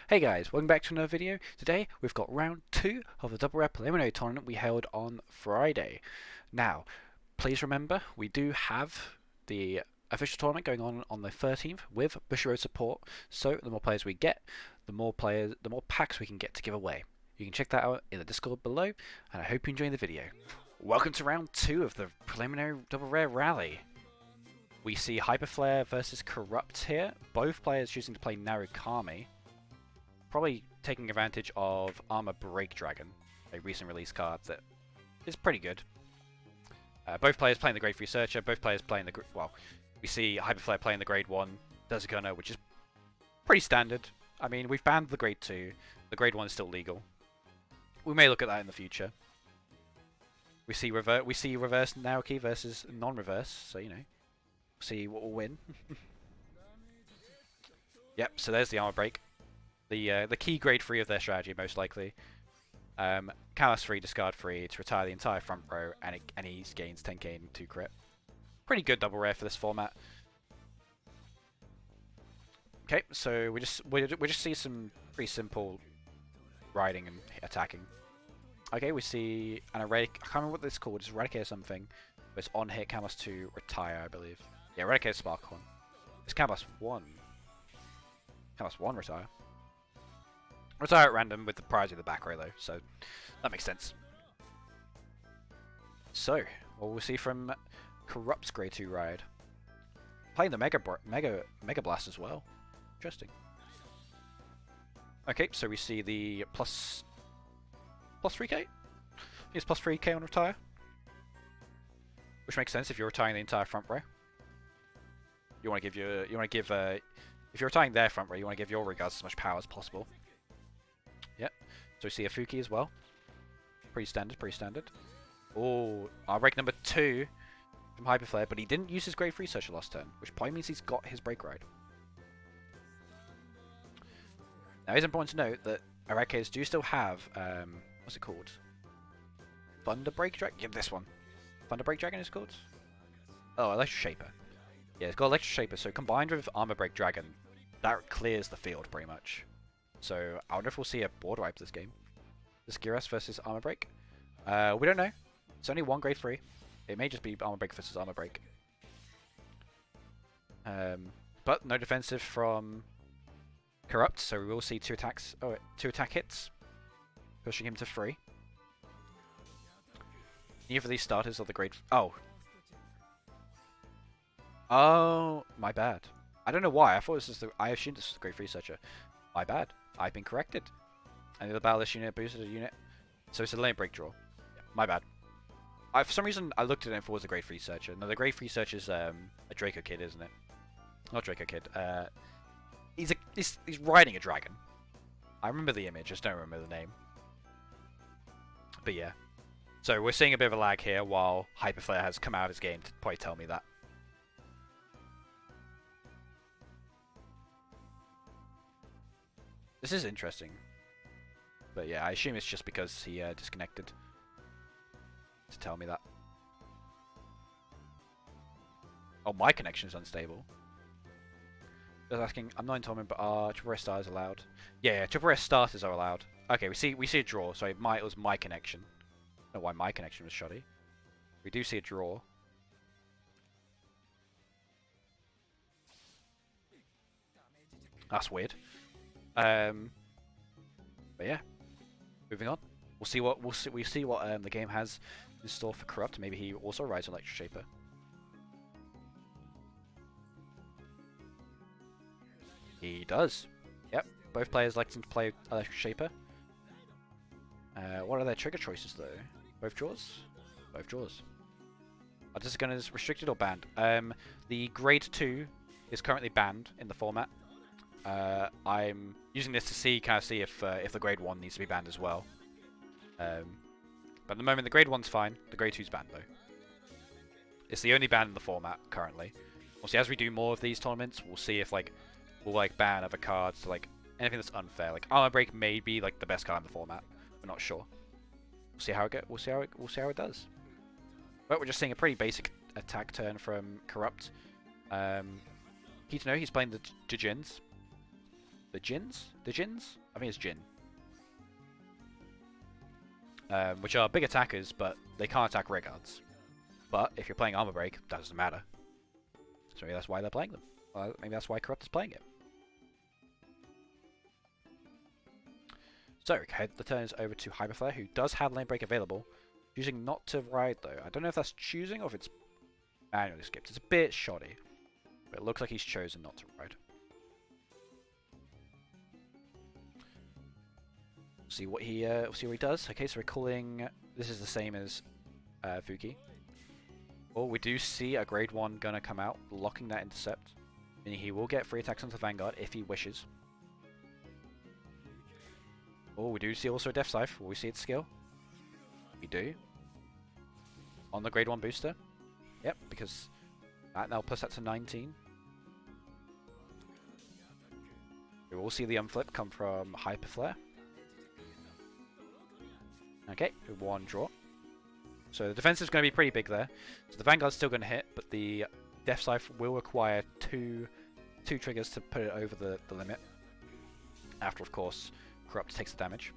Hey guys, welcome back to another video. Today we've got round 2 of the double rare preliminary tournament we held on Friday. Now, please remember we do have the official tournament going on the 13th with Bushiroad support, so the more players we get, the more packs we can get to give away. You can check that out in the Discord below, and I hope you enjoy the video. Welcome to round 2 of the preliminary double rare rally. We see HyperFlare versus Korupty here, both players choosing to play Naru. Probably taking advantage of Armor Break Dragon, a recent release card that is pretty good. Both players playing the Grade 3 Searcher, both players playing the... well, we see HyperFlare playing the Grade 1 Designer, which is pretty standard. I mean, we've banned the Grade 2, the Grade 1 is still legal. We may look at that in the future. We see reverse Naruki versus non-reverse, so you know, see what will win. Yep, so there's the Armor Break. The key grade 3 of their strategy, most likely. Callus 3, discard 3 to retire the entire front row, and he gains 10k and 2 crit. Pretty good double rare for this format. Okay, so we just see some pretty simple riding and attacking. Okay, we see an Eradic. I can't remember what this is called. It's Eradicate or something. But it's on hit Callus 2 retire, I believe. Yeah, Eradicate Sparkhorn. It's Callus 1. Callus 1 retire. Retire at random with the priority of the back row though, so that makes sense. So, what we'll see from Korupt's Grade 2 ride. Playing the Mega Blast as well. Interesting. Okay, so we see the plus 3k? It's plus 3k on retire. Which makes sense if you're retiring the entire front row. You want to give if you're retiring their front row, you want to give your regards as much power as possible. Yep. So we see a Fuki as well. Pretty standard. Oh, our break number 2 from HyperFlare, but he didn't use his Grade 3 Searcher last turn, which probably means he's got his break ride. Now it's important to note that Eradicators do still have, what's it called? Thunder Break Dragon? Yeah, this one. Thunder Break Dragon is called? Oh, Electro Shaper. Yeah, it's got Electro Shaper, so combined with Armor Break Dragon, that clears the field pretty much. So I wonder if we'll see a board wipe this game. This Gyros versus Armor Break. We don't know. It's only one Grade 3. It may just be Armor Break versus Armor Break. But no defensive from Korupty, so we will see 2 attacks. Oh, 2 attack hits, pushing him to 3. Neither of these starters are the Grade. Oh, my bad. I don't know why. I assumed this was the Grade 3 Searcher. My bad. I've been corrected. And the battle this unit boosted a unit. So it's a lane break draw. Yeah, my bad. For some reason, I looked at it and thought it was a Grade 3 Searcher. No, the Grade 3 Searcher is a Draco Kid, isn't it? Not Draco Kid. He's riding a dragon. I remember the image, just don't remember the name. But yeah. So we're seeing a bit of a lag here while HyperFlare has come out of his game to probably tell me that. This is interesting. But yeah, I assume it's just because he disconnected to tell me that. Oh, my connection is unstable. Just asking, I'm not in tournament, but are triple rare starters allowed? Yeah, triple rare starters are allowed. Okay, we see a draw. Sorry, it was my connection. I don't know why my connection was shoddy. We do see a draw. That's weird. But yeah, moving on. We'll see what the game has in store for Korupty. Maybe he also rides Electro Shaper. He does. Yep. Both players like to play Electro Shaper. What are their trigger choices though? Both draws? Both draws. Are this gun is restricted or banned? The Grade 2 is currently banned in the format. I'm using this to kind of see if the Grade 1 needs to be banned as well. But at the moment the Grade 1's fine. The Grade 2's banned though. It's the only ban in the format currently. We'll see as we do more of these tournaments. We'll see if we'll ban other cards to anything that's unfair. Like Armor Break may be the best card in the format. We're not sure. We'll see how it We'll see how it does. But we're just seeing a pretty basic attack turn from Korupty. Key to know, he's playing the Jins. the Jins? The Jins? I think it's Jin. Which are big attackers, but they can't attack rear guards. But if you're playing Armor Break, that doesn't matter. So maybe that's why they're playing them. Well, maybe that's why Korupty is playing it. So, the turn is over to HyperFlare, who does have Lane Break available. Choosing not to ride, though. I don't know if that's choosing or if it's manually skipped. It's a bit shoddy. But it looks like he's chosen not to ride. See what he does. Okay, so we're calling... This is the same as Fuki. Oh, we do see a grade 1 Gunner come out, locking that intercept. Meaning he will get free attacks onto Vanguard if he wishes. Oh, we do see also a Death Scythe. Will we see its skill? We do. On the grade 1 booster. Yep, because that now plus that to 19. We will see the unflip come from HyperFlare. Okay, 1 draw. So the defense is going to be pretty big there. So the Vanguard's still going to hit, but the Death Scythe will require two triggers to put it over the limit. After, of course, Korupty takes the damage.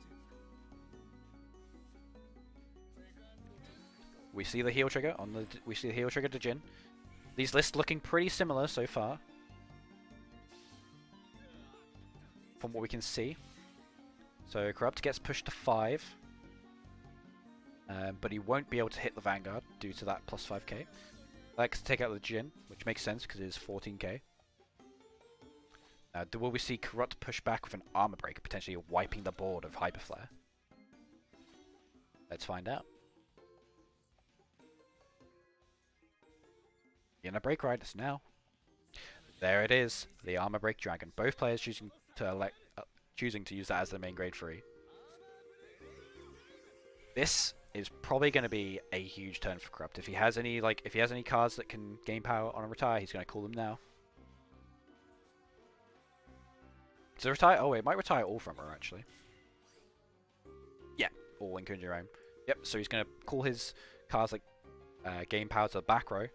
We see the heal trigger on the. We see the heal trigger to Jin. These lists looking pretty similar so far, from what we can see. So Korupty gets pushed to 5. But he won't be able to hit the Vanguard due to that plus 5k. Likes to take out the Jin, which makes sense because it is 14k. Will we see Korupty push back with an Armor Break, potentially wiping the board of HyperFlare? Let's find out. In a Break Riders now. There it is, the Armor Break Dragon. Both players choosing to use that as their main grade 3. This is probably going to be a huge turn for Korupty. If he has any cards that can gain power on a retire, he's going to call them now. Does it retire? Oh, it might retire all from her actually. Yeah, all including your own. Yep. So he's going to call his cards like gain power to the back row,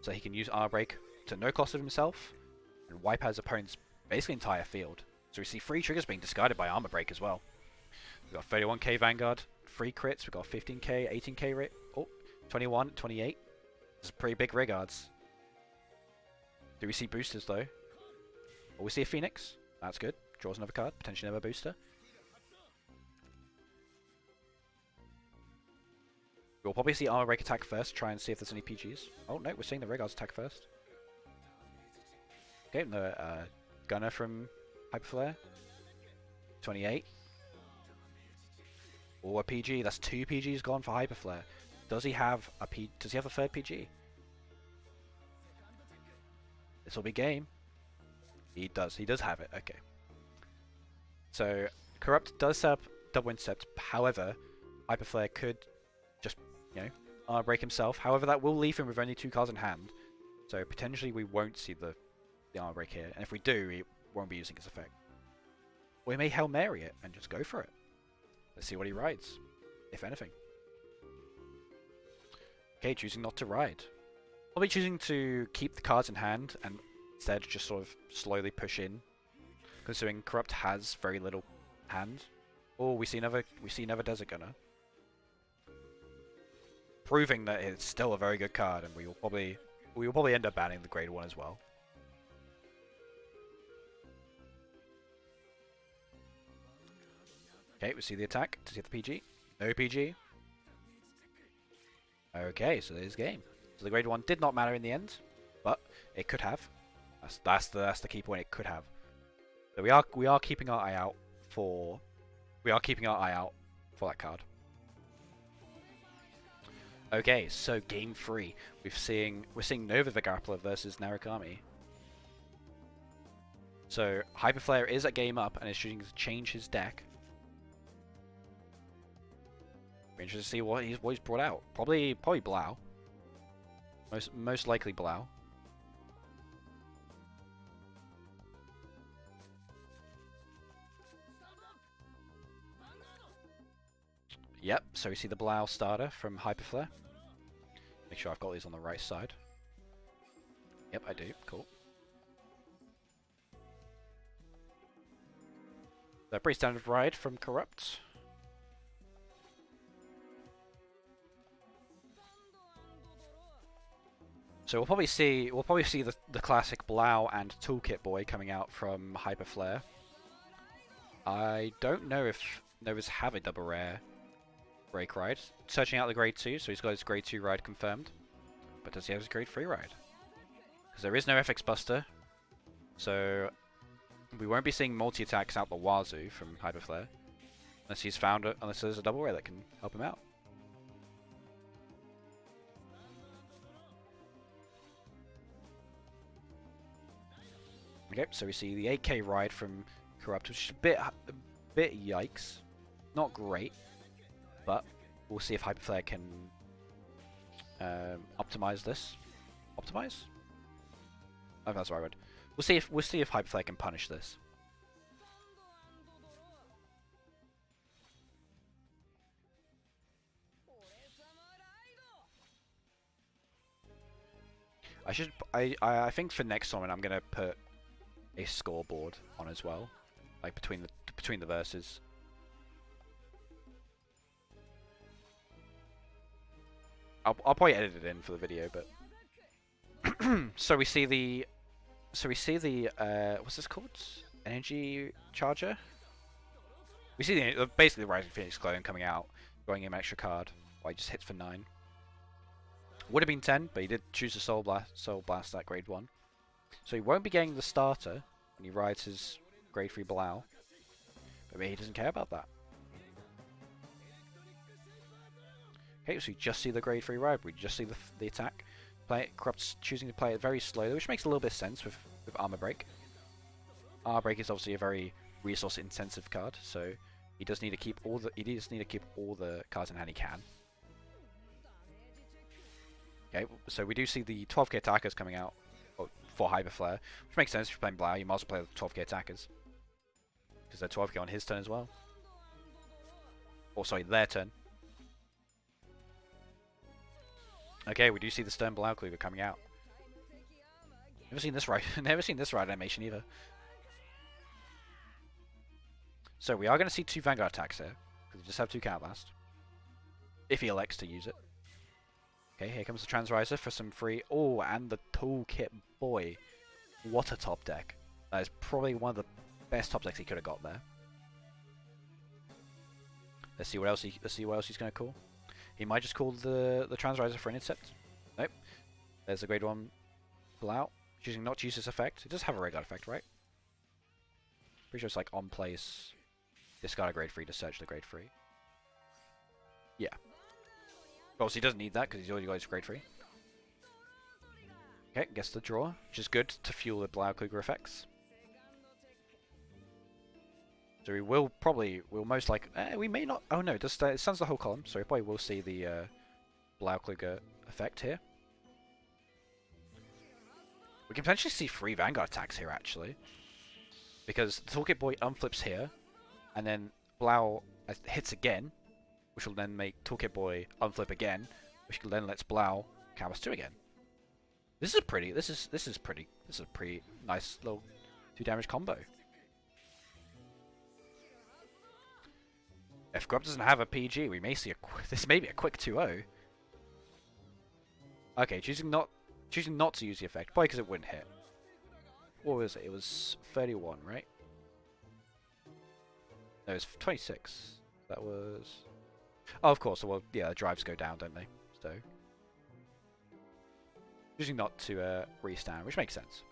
so he can use Armor Break to no cost of himself and wipe out his opponent's basically entire field. So we see 3 triggers being discarded by Armor Break as well. We've got 31k Vanguard, 3 crits, we've got 15k, 18k rate, oh, 21, 28. This is pretty big regards. Do we see boosters though? Oh, we see a Phoenix. That's good. Draws another card, potentially another booster. We'll probably see Armor Break attack first, try and see if there's any PGs. Oh no, we're seeing the regards attack first. Okay, the Gunner from HyperFlare. 28. Or a PG. That's 2 PGs gone for HyperFlare. Does he have a Does he have a third PG? This will be game. He does. He does have it. Okay. So Korupty does set up double intercept. However, HyperFlare could just, Armor Break himself. However, that will leave him with only 2 cards in hand. So potentially we won't see the Armor Break here. And if we do, he won't be using his effect. We may Hail Mary it and just go for it. Let's see what he rides, if anything. Okay, choosing not to ride. Probably choosing to keep the cards in hand and instead just sort of slowly push in, considering Korupty has very little hand. Oh, we see another Desert Gunner, proving that it's still a very good card, and we will probably end up banning the grade 1 as well. Okay, we see the attack. Does he have the PG? No PG. Okay, so there's game. So the grade 1 did not matter in the end, but it could have. That's the key point. It could have. So we are keeping our eye out for that card. Okay, so game 3. We're seeing Nova the Grappler versus Narukami. So HyperFlare is at game up and is choosing to change his deck. We're interested to see what he's brought out. Probably Blau. Most likely Blau. Yep, so we see the Blau starter from HyperFlare. Make sure I've got these on the right side. Yep, I do. Cool. A pretty standard ride from Korupty. So we'll probably see the classic Blau and Toolkit Boy coming out from HyperFlare. I don't know if Novas have a double rare break ride. Searching out the grade 2, so he's got his grade 2 ride confirmed. But does he have his grade 3 ride? Because there is no FX Buster, so we won't be seeing multi-attacks out the wazoo from HyperFlare unless there's a double rare that can help him out. Okay, so we see the 8k ride from Korupty, which is a bit yikes. Not great, but we'll see if HyperFlare can optimize this. Optimize? I think that's the right word. We'll see if HyperFlare can punish this. I think for next tournament I'm gonna put a scoreboard on as well, like between the verses. I'll probably edit it in for the video, but so we see the what's this called? Energy charger. We see the basically the Rising Phoenix clone coming out, going him an extra card. Well, he just hits for 9. Would have been 10, but he did choose to Soul Blast that grade 1. So he won't be getting the starter when he rides his grade 3 Blau. But maybe he doesn't care about that. Okay, so we just see the grade 3 ride. We just see the attack. Korupty's choosing to play it very slowly, which makes a little bit of sense with Armor Break. Armor Break is obviously a very resource intensive card, so he does need to keep all the cards in hand he can. Okay, so we do see the 12k attackers coming out for HyperFlare, which makes sense if you're playing Blau. You might as well play the 12k attackers because they're 12k on his turn as well. Or sorry, their turn. Okay, we do see the Stern Blau Kluger coming out. Never seen this ride. Never seen this ride animation either. So we are going to see 2 Vanguard attacks here because we just have 2 Counterblast if he elects to use it. Okay, here comes the Transriser for some free. Oh, and the Toolkit Boy. What a top deck! That is probably one of the best top decks he could have got there. Let's see what else he's going to call. He might just call the Transriser for an Intercept. Nope. There's the grade 1 Blau. Choosing not to use this effect. It does have a regular effect, right? Pretty sure it's like on place. Discard a grade 3 to search the grade 3. Yeah. Obviously he doesn't need that because he's already got his grade 3. Okay, gets the draw, which is good to fuel the Blau Kluger effects. So we'll most likely, we may not, oh no, it stands the whole column, so we probably will see the Blau Kluger effect here. We can potentially see 3 Vanguard attacks here actually, because the Toolkit Boy unflips here, and then Blau hits again, which will then make Toolkit Boy unflip again, which then lets Blau Canvas 2 again. This is a pretty nice little 2 damage combo. If Grub doesn't have a PG, we may see this may be a quick 2-0. Okay, choosing not to use the effect, probably because it wouldn't hit. What was it? It was 31, right? No, it was 26. That was... Oh, of course. Well, yeah, the drives go down, don't they? So... Choosing not to restand, which makes sense.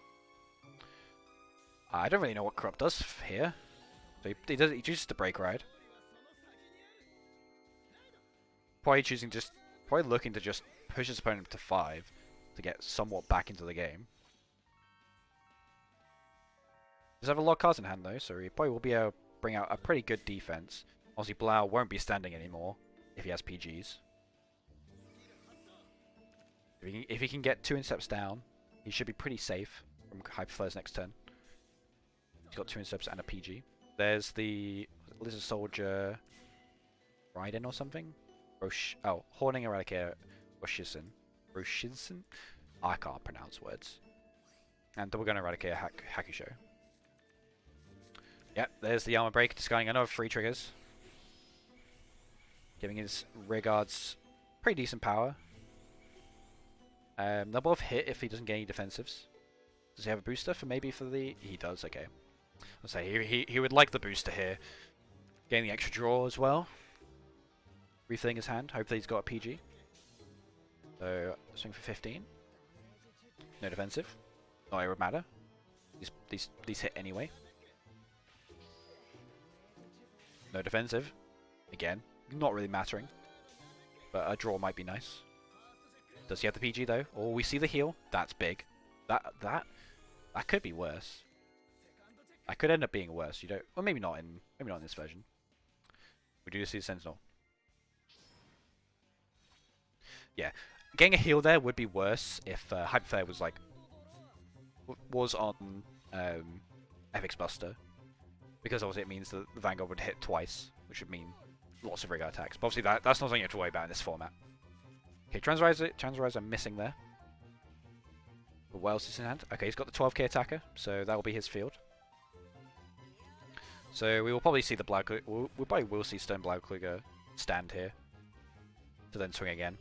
I don't really know what Korupty does here. So he chooses to break ride. Probably looking to just push his opponent to 5 to get somewhat back into the game. Does have a lot of cards in hand though, so he probably will be able to bring out a pretty good defense. Obviously Blau won't be standing anymore if he has PGs. If he can get 2 intercepts down, he should be pretty safe from HyperFlare's next turn. He's got 2 intercepts and a PG. There's the Lizard Soldier Raiden or something? Horning Eradicator Roshizan? I can't pronounce words. And Double Gun Eradicator Hakusho. Yep, there's the armor break, discarding another 3 triggers. Giving his rear guards pretty decent power. They'll both hit if he doesn't get any defensives. Does he have a booster for maybe for the... He does, okay. I'll say he would like the booster here. Getting the extra draw as well. Refilling his hand. Hopefully he's got a PG. So, swing for 15. No defensive. Not it would matter. These hit anyway. No defensive. Again, not really mattering. But a draw might be nice. Does he have the PG though? Oh, we see the heal. That's big. That could be worse. That could end up being worse. You don't. Well, maybe not in this version. We do see the Sentinel. Yeah, getting a heal there would be worse if HyperFlare was on Epic's Buster, because obviously it means that the Vanguard would hit twice, which would mean lots of rigor attacks. But obviously that's not something you have to worry about in this format. Okay, Transriser missing there. But what else is in hand? Okay, he's got the 12k attacker, so that will be his field. So we will probably see the we probably will see Stone Blaukluger stand here to then swing again.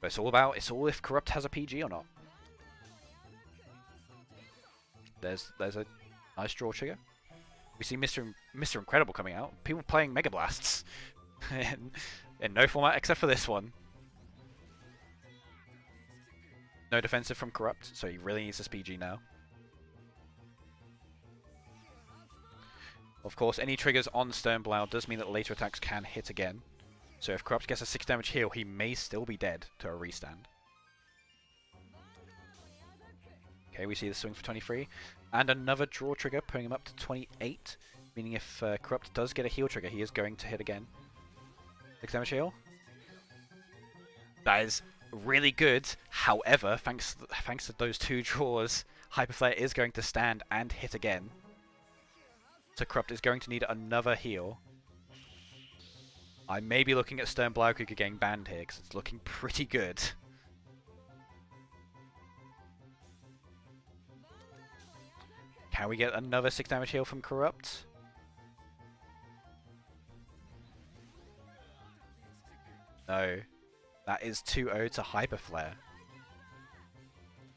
But it's all if Korrupt has a PG or not. There's a nice draw trigger. We see Mr. Incredible coming out. People playing Mega Blasts in no format except for this one. No defensive from Korrupt, so he really needs this PG now. Of course, any triggers on Sternblau does mean that later attacks can hit again. So if Korrupt gets a 6 damage heal, he may still be dead to a restand. Okay, we see the swing for 23. And another draw trigger, putting him up to 28. Meaning if Korrupt does get a heal trigger, he is going to hit again. 6 damage heal. That is really good. However, thanks to those 2 draws, HyperFlare is going to stand and hit again. So Korrupt is going to need another heal. I may be looking at Stern Blaukluger getting banned here, because it's looking pretty good. Can we get another 6 damage heal from Korrupt? No. That is 2-0 to HyperFlare.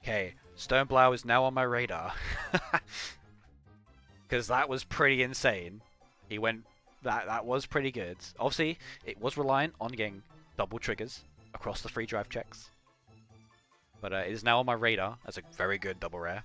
Okay, Sternblau is now on my radar. Because that was pretty insane. He went... That was pretty good. Obviously, it was reliant on getting double triggers across the free drive checks. But it is now on my radar as a very good double rare.